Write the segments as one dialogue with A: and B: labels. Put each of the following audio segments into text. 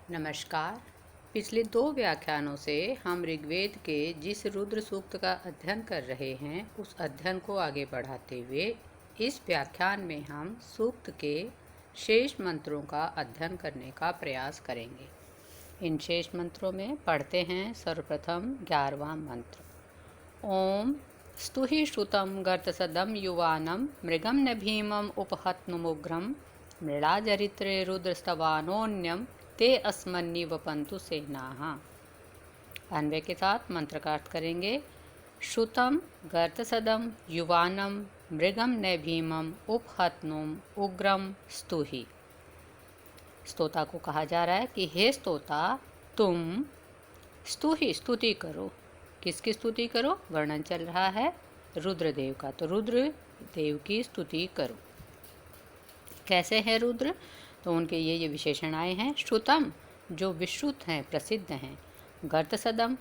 A: नमस्कार। पिछले 2 व्याख्यानों से हम ऋग्वेद के जिस रुद्र सूक्त का अध्ययन कर रहे हैं उस अध्ययन को आगे बढ़ाते हुए इस व्याख्यान में हम सूक्त के शेष मंत्रों का अध्ययन करने का प्रयास करेंगे। इन शेष मंत्रों में पढ़ते हैं सर्वप्रथम 11वां मंत्र। ओम स्तुहि श्रुतं गर्तसदं युवानं मृगं न भीमं उपहत्नुमुग्रं मृडाजरित्रे रुद्रस्तवानोन्यम ते अस्मन्निवपन्तु सेनाः। अन्वय के साथ मंत्र का अर्थ करेंगे। श्रुतम गर्तसदम युवानम मृगम न भीमम उपहत्नुम उग्रम स्तुहि। स्तोता को कहा जा रहा है कि हे स्तोता, तुम स्तुहि स्तुति करो। किसकी स्तुति करो? वर्णन चल रहा है रुद्रदेव का, तो रुद्रदेव की स्तुति करो। कैसे है रुद्र? तो उनके ये विशेषण आए हैं। श्रुतम, जो विश्रुत हैं, प्रसिद्ध हैं। गर्त सदम,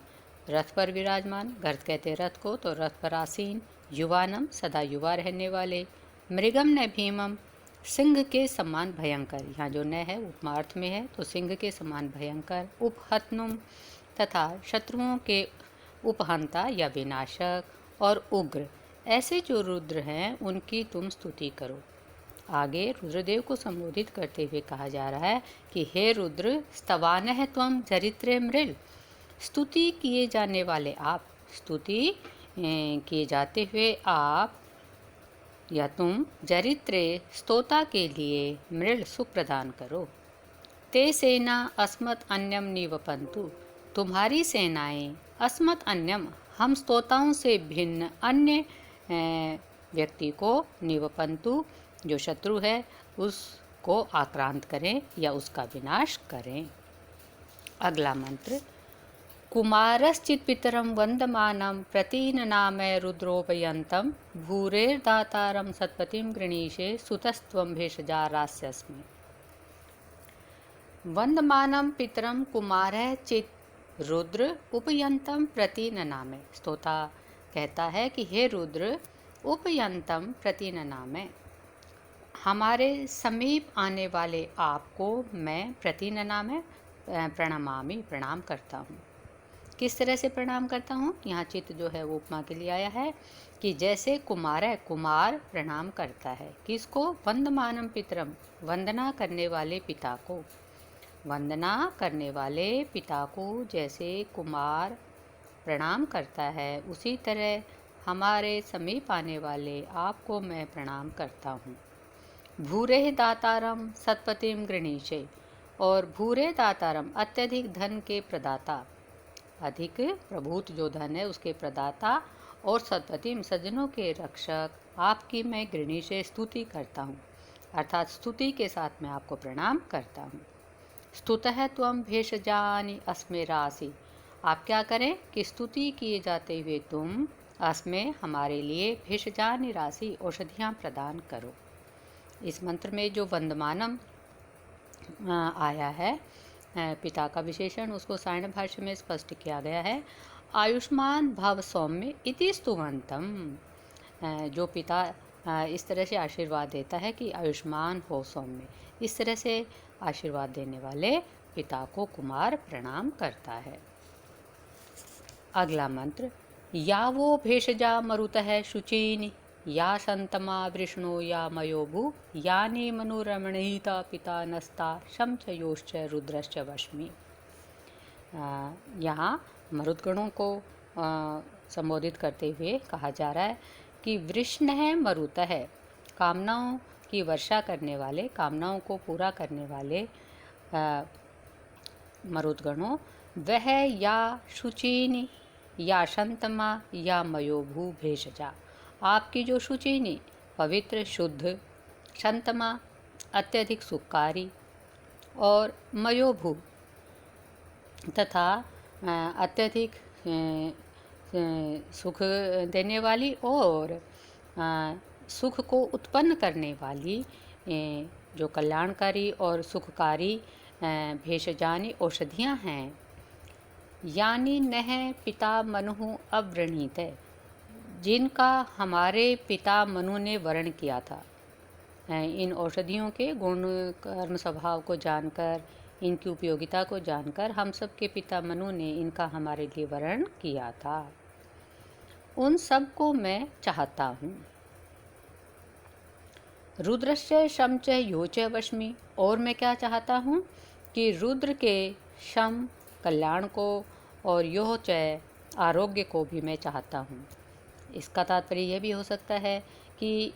A: रथ पर विराजमान। गर्त कहते हैं रथ को, तो रथ पर आसीन। युवानम, सदा युवा रहने वाले। मृगम न भीमम, सिंह के समान भयंकर। यहाँ जो न है उपमार्थ में है, तो सिंह के समान भयंकर। उपहत्नुम, तथा शत्रुओं के उपहंता या विनाशक। और उग्र, ऐसे जो रुद्र हैं उनकी तुम स्तुति करो। आगे रुद्रदेव को संबोधित करते हुए कहा जा रहा है कि हे रुद्र, स्तवानः त्वं जरित्रे मृल। स्तुति किए जाने वाले आप, स्तुति किए जाते हुए आप या तुम जरित्रे, स्तोता के लिए मृल सुख प्रदान करो। ते सेना अस्मत् अन्यम निवपन्तु, तुम्हारी सेनाएं अस्मत् अन्यम, हम स्तोताओं से भिन्न अन्य व्यक्ति को, निवपन्तु जो शत्रु है उसको आक्रांत करें या उसका विनाश करें। अगला मंत्र। कुमारश्चित् पितरं वन्दमानं प्रतीननामय रुद्रोपयन्तं भूरेर्दातारं सत्पतिं गृणीषे सुतस्त्वं भेषजारास्यस्मि। वन्दमानं पितरं कुमारः चित् रुद्र उपयन्तं प्रतीननामय। स्तोता कहता है कि हे रुद्र, उपयन्तं प्रतीननामय, हमारे समीप आने वाले आपको मैं प्रतिननामय प्रणमामि, प्रणाम करता हूँ। किस तरह से प्रणाम करता हूँ? यहाँ चित्त जो है वो उपमा के लिए आया है कि जैसे कुमार है, कुमार प्रणाम करता है किसको? वंदमानम पितरम, वंदना करने वाले पिता को। वंदना करने वाले पिता को जैसे कुमार प्रणाम करता है, उसी तरह हमारे समीप आने वाले आपको मैं प्रणाम करता हूँ। भूरे दातारम सत्पतिम गृणीषे, और भूरे दातारम अत्यधिक धन के प्रदाता, अधिक प्रभुत जो धन है उसके प्रदाता, और सत्पतिम सज्जनों के रक्षक आपकी मैं गृणीषे स्तुति करता हूँ, अर्थात स्तुति के साथ मैं आपको प्रणाम करता हूँ। स्तुतः त्वं भेषजानि अस्मे रासि, आप क्या करें कि स्तुति किए जाते हुए तुम अस्मे हमारे लिए भेषजानि राशि औषधियाँ प्रदान करो। इस मंत्र में जो वंदमानम आया है पिता का विशेषण, उसको सायण भाष्य में स्पष्ट किया गया है। आयुष्मान भव सौम्य इति स्तुवंतम, जो पिता इस तरह से आशीर्वाद देता है कि आयुष्मान हो सौम्य, इस तरह से आशीर्वाद देने वाले पिता को कुमार प्रणाम करता है। अगला मंत्र। यावो भेषजा मरुतः शुचीनि, या संतमा वृष्णो या मयोभु, यानि मनुरमणीता पिता नस्ता शमचयोश्च रुद्रश्च वश्मि। यहाँ मरुदगणों को संबोधित करते हुए कहा जा रहा है कि वृष्ण है, मरुत है, कामनाओं की वर्षा करने वाले, कामनाओं को पूरा करने वाले मरुदगणों, वह या शुचिनी या शंतमा या मयोभू भेषजा, आपकी जो शुचिनी पवित्र शुद्ध, शंतमा अत्यधिक सुखकारी, और मयोभू तथा अत्यधिक सुख देने वाली और सुख को उत्पन्न करने वाली, जो कल्याणकारी और सुखकारी भेषजानी औषधियाँ हैं। यानी नह पिता मनु अव्रणीत, जिनका हमारे पिता मनु ने वर्ण किया था। इन औषधियों के गुण कर्म स्वभाव को जानकर इनकी उपयोगिता को जानकर हम सब के पिता मनु ने इनका हमारे लिए वर्णन किया था। उन सब को मैं चाहता हूँ। रुद्रस्य शम च यो च वश्मि, और मैं क्या चाहता हूँ कि रुद्र के शम कल्याण को और यो च आरोग्य को भी मैं चाहता हूँ। इसका तात्पर्य यह भी हो सकता है कि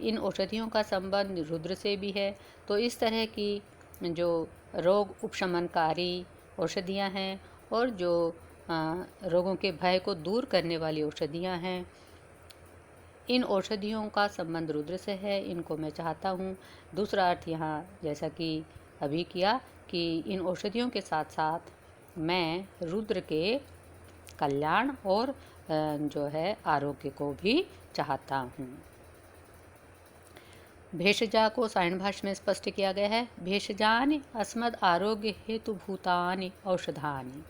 A: इन औषधियों का संबंध रुद्र से भी है। तो इस तरह की जो रोग उपशमनकारी औषधियाँ हैं और जो रोगों के भय को दूर करने वाली औषधियाँ हैं, इन औषधियों का संबंध रुद्र से है, इनको मैं चाहता हूँ। दूसरा अर्थ यहाँ जैसा कि अभी किया कि इन औषधियों के साथ साथ मैं रुद्र के कल्याण और जो है आरोग्य को भी चाहता हूँ। भेषजा को सायण भाष्य में स्पष्ट किया गया है। भेषजानि अस्मद आरोग्य हेतु भूतानि औषधानि।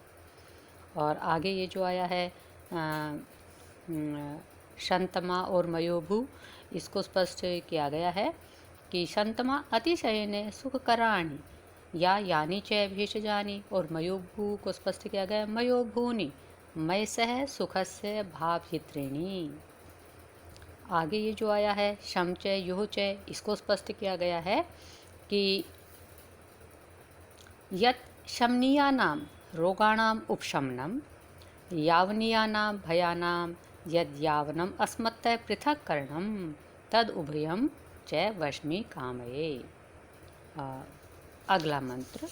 A: और आगे ये जो आया है शंतमा और मयोभू, इसको स्पष्ट किया गया है कि शंतमा अतिशयने सुखकराणि या यानी च भेषजानि, और मयोभू को स्पष्ट किया गया मयोभूनि मयसह सुखस्य भावहित्रिणी। आगे ये जो आया है शम च यो च, इसको स्पष्ट किया गया है कि यत् शमनीयानां रोगाणाम उपशमनम यावनीयानां भयानां यद्यावनम अस्मत्तः पृथक्करणं तद उभयम च वश्मि कामये। अगला मंत्र।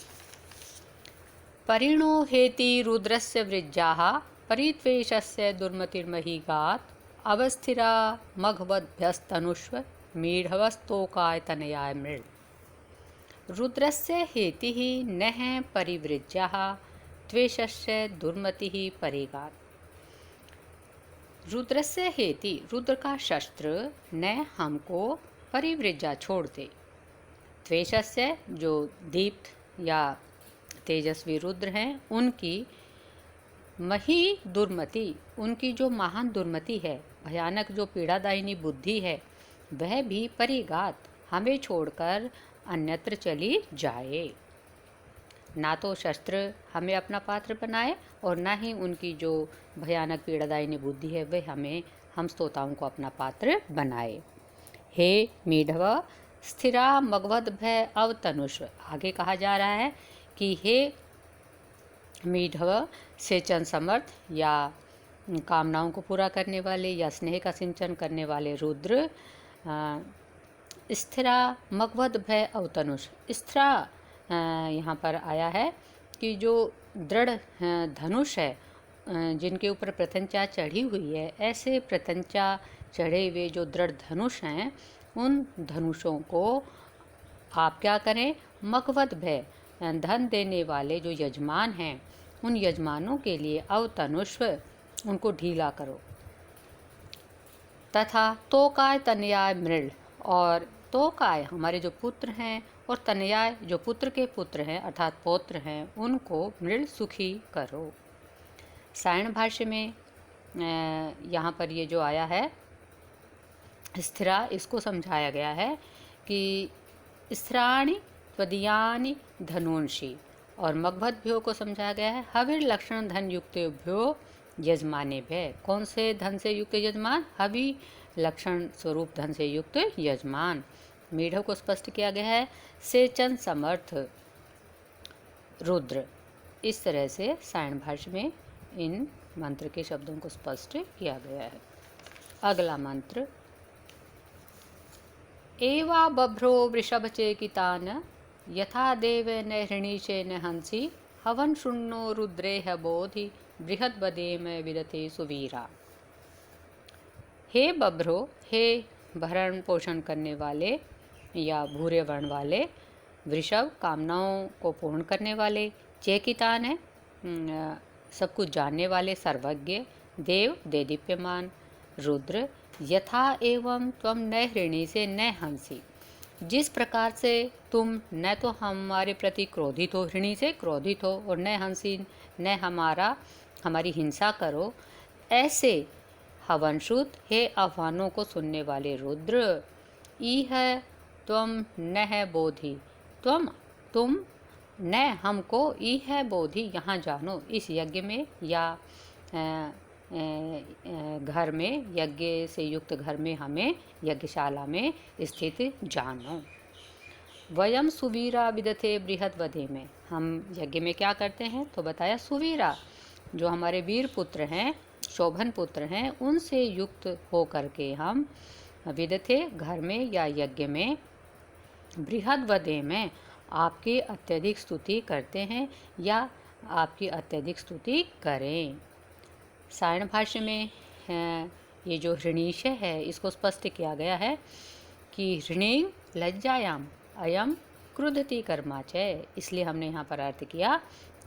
A: परिणो हेति रुद्रस्य वृज्जाः परित्वेषस्य दुर्मतिर्महीगात् अवस्थिरा मघवद्भ्यस्तनुष्व मीढवस्तोकायतनयाय मृळ। रुद्रस्य हेतिः नः परिवृज्याः त्वेषस्य दुर्मतिः परिगात्। रुद्रस्य हेति, रुद्र का शस्त्र, न हमको परिवृज्जा छोड़ दे। त्वेषस्य, जो दीप्त या तेजस्वी रुद्र हैं, उनकी मही दुर्मति, उनकी जो महान दुर्मति है, भयानक जो पीड़ादायिनी बुद्धि है, वह भी परिगात, हमें छोड़कर अन्यत्र चली जाए। ना तो शस्त्र हमें अपना पात्र बनाए और ना ही उनकी जो भयानक पीड़ादायिनी बुद्धि है वह हमें, हम स्तोताओं को अपना पात्र बनाए। हे मीढव स्थिरा मगवद भय अवतनुष्व। आगे कहा जा रहा है कि हे मीढव, सेचन समर्थ या कामनाओं को पूरा करने वाले या स्नेह का सिंचन करने वाले रुद्र, स्थिरा मगवद भय अवतनुष। स्थिरा यहाँ पर आया है कि जो दृढ़ धनुष है, जिनके ऊपर प्रत्यंचा चढ़ी हुई है, ऐसे प्रत्यंचा चढ़े हुए जो दृढ़ धनुष हैं, उन धनुषों को आप क्या करें, मगवद भय, धन देने वाले जो यजमान हैं, उन यजमानों के लिए अवतनुष्व, उनको ढीला करो। तथा तोकाय तनयाय मृळ, और तोकाय हमारे जो पुत्र हैं और तनयाय जो पुत्र के पुत्र हैं अर्थात पौत्र हैं, उनको मृळ सुखी करो। सायण भाष्य में यहाँ पर ये जो आया है स्थिरा, इसको समझाया गया है कि स्थिराणि त्वदीयानि धनुंषि, और मगभद्भ्यो को समझाया गया है हविर लक्षण धन युक्तेभ्यो यजमाने भय। कौन से धन से युक्त यजमान, हवि लक्षण स्वरूप धन से युक्त यजमान। मीढव को स्पष्ट किया गया है सेचन समर्थ रुद्र। इस तरह से सायण भाष्य में इन मंत्र के शब्दों को स्पष्ट किया गया है। अगला मंत्र। एवा बभ्रो वृषभ चेकितान यथा देव न हृणीचे न हंसी हवन शून्नो रुद्रेह बोधि बृहद बदेम विदते सुवीरा। हे बभ्रो, हे भरण पोषण करने वाले या भूरे वर्ण वाले वृषभ, कामनाओं को पूर्ण करने वाले, चेकितान है सब कुछ जानने वाले, सर्वज्ञ, देव देदीप्यमान, रुद्र, यथा एवं त्वम न हृणी से न हंसी, जिस प्रकार से तुम न तो हमारे प्रति क्रोधित हो, हृणी से क्रोधित हो, और न हंसी, न हमारी हिंसा करो, ऐसे हवनशुद्ध, हे आह्वानों को सुनने वाले रुद्र, ईह त्वम न बोधि, तुम न हमको ई है बोधि यहाँ जानो, इस यज्ञ में या घर में, यज्ञ से युक्त घर में हमें यज्ञशाला में स्थित जानो। वयम सुवीरा विदथे बृहद वधे में, हम यज्ञ में क्या करते हैं तो बताया सुवीरा, जो हमारे वीर पुत्र हैं, शोभन पुत्र हैं, उनसे युक्त हो करके हम विदथे घर में या यज्ञ में, बृहद वधे में आपकी अत्यधिक स्तुति करते हैं या आपकी अत्यधिक स्तुति करें। सायण भाष्य में ये जो हृणीश है इसको स्पष्ट किया गया है कि हृणी लज्जायाम अयम क्रुद्धति कर्माचय, इसलिए हमने यहाँ पर अर्थ किया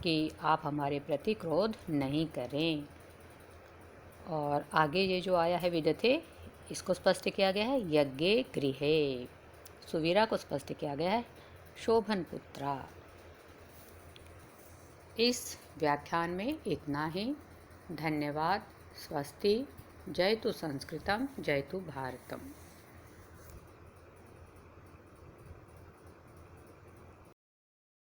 A: कि आप हमारे प्रति क्रोध नहीं करें। और आगे ये जो आया है विदथे, इसको स्पष्ट किया गया है यज्ञे गृहे, सुवीरा को स्पष्ट किया गया है शोभन पुत्रा। इस व्याख्यान में इतना ही। धन्यवाद। स्वस्ति। जयतु संस्कृतम, जयतु भारतम।